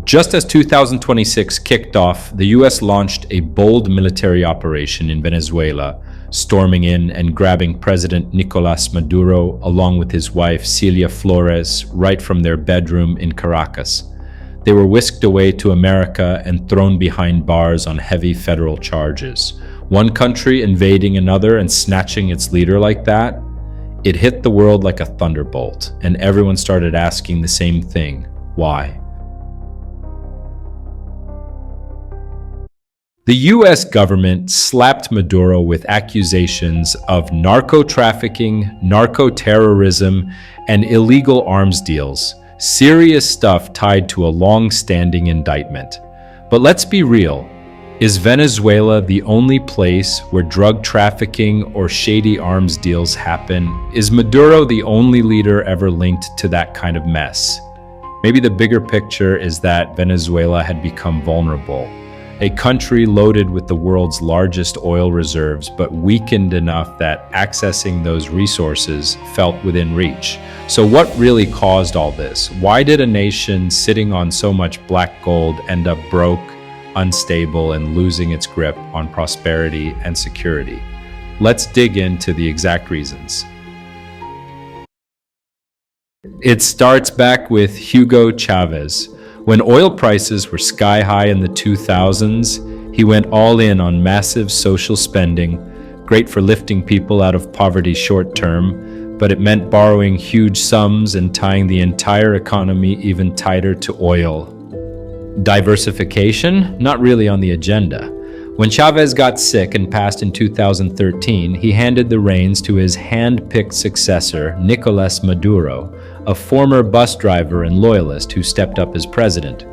Just as 2026 kicked off, the US launched a bold military operation in Venezuela, storming in and grabbing President Nicolas Maduro along with his wife Celia Flores right from their bedroom in Caracas. They were whisked away to America and thrown behind bars on heavy federal charges. One country invading another and snatching its leader like that, it hit the world like a thunderbolt, and everyone started asking the same thing: why? The US government slapped Maduro with accusations of narco-trafficking, narco-terrorism, and illegal arms deals. Serious stuff tied to a long-standing indictment. But let's be real. Is Venezuela the only place where drug trafficking or shady arms deals happen? Is Maduro the only leader ever linked to that kind of mess? Maybe the bigger picture is that Venezuela had become vulnerable. A country loaded with the world's largest oil reserves, but weakened enough that accessing those resources felt within reach. So what really caused all this? Why did a nation sitting on so much black gold end up broke, unstable, and losing its grip on prosperity and security? Let's dig into the exact reasons. It starts back with Hugo Chavez. When oil prices were sky high in the 2000s, he went all in on massive social spending, great for lifting people out of poverty short term, but it meant borrowing huge sums and tying the entire economy even tighter to oil. Diversification? Not really on the agenda. When Chavez got sick and passed in 2013, he handed the reins to his hand-picked successor, Nicolas Maduro, a former bus driver and loyalist who stepped up as president.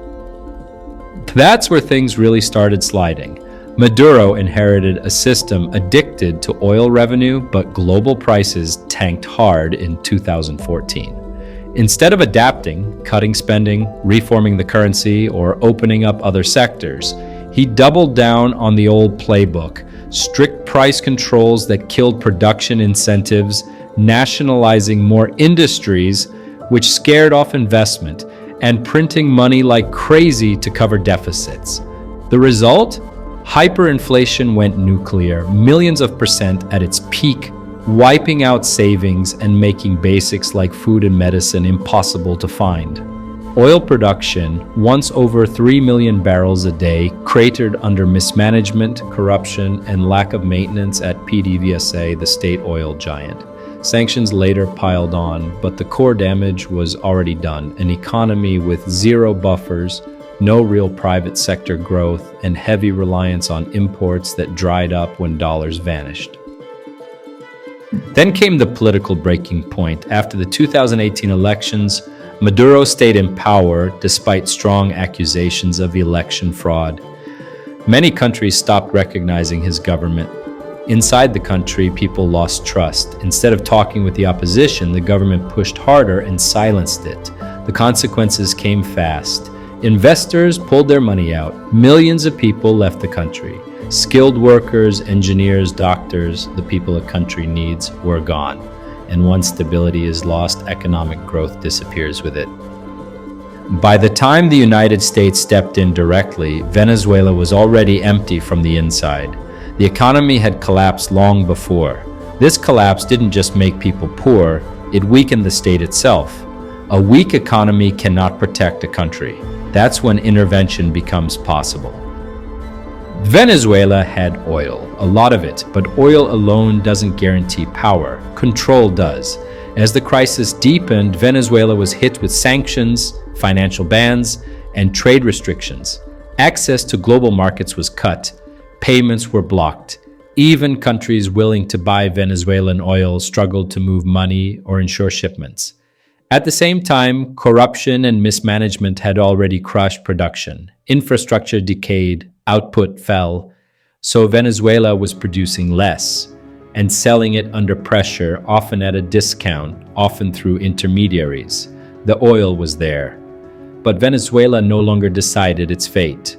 That's where things really started sliding. Maduro inherited a system addicted to oil revenue, but global prices tanked hard in 2014. Instead of adapting, cutting spending, reforming the currency, or opening up other sectors, he doubled down on the old playbook: strict price controls that killed production incentives, nationalizing more industries, which scared off investment, and printing money like crazy to cover deficits. The result? Hyperinflation went nuclear, millions of percent at its peak, wiping out savings and making basics like food and medicine impossible to find. Oil production, once over 3 million barrels a day, cratered under mismanagement, corruption, and lack of maintenance at PDVSA, the state oil giant. Sanctions later piled on, but the core damage was already done: an economy with zero buffers, no real private sector growth, and heavy reliance on imports that dried up when dollars vanished. Then came the political breaking point. After the 2018 elections, Maduro stayed in power despite strong accusations of election fraud. Many countries stopped recognizing his government. Inside the country, people lost trust. Instead of talking with the opposition, the government pushed harder and silenced it. The consequences came fast. Investors pulled their money out. Millions of people left the country. Skilled workers, engineers, doctors, the people a country needs, were gone. And once stability is lost, economic growth disappears with it. By the time the United States stepped in directly, Venezuela was already empty from the inside. The economy had collapsed long before. This collapse didn't just make people poor, it weakened the state itself. A weak economy cannot protect a country. That's when intervention becomes possible. Venezuela had oil, a lot of it, but oil alone doesn't guarantee power. Control does. As the crisis deepened, Venezuela was hit with sanctions, financial bans, and trade restrictions. Access to global markets was cut. Payments were blocked. Even countries willing to buy Venezuelan oil struggled to move money or ensure shipments. At the same time, corruption and mismanagement had already crushed production. Infrastructure decayed, output fell, so Venezuela was producing less and selling it under pressure, often at a discount, often through intermediaries. The oil was there, but Venezuela no longer decided its fate.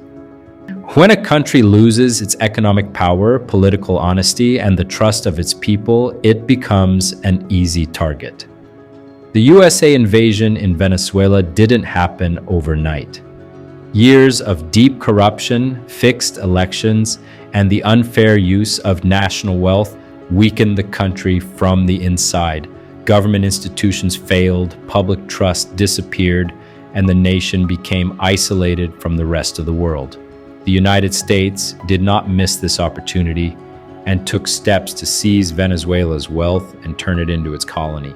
When a country loses its economic power, political honesty, and the trust of its people, it becomes an easy target. The USA invasion in Venezuela didn't happen overnight. Years of deep corruption, fixed elections, and the unfair use of national wealth weakened the country from the inside. Government institutions failed, public trust disappeared, and the nation became isolated from the rest of the world. The United States did not miss this opportunity and took steps to seize Venezuela's wealth and turn it into its colony.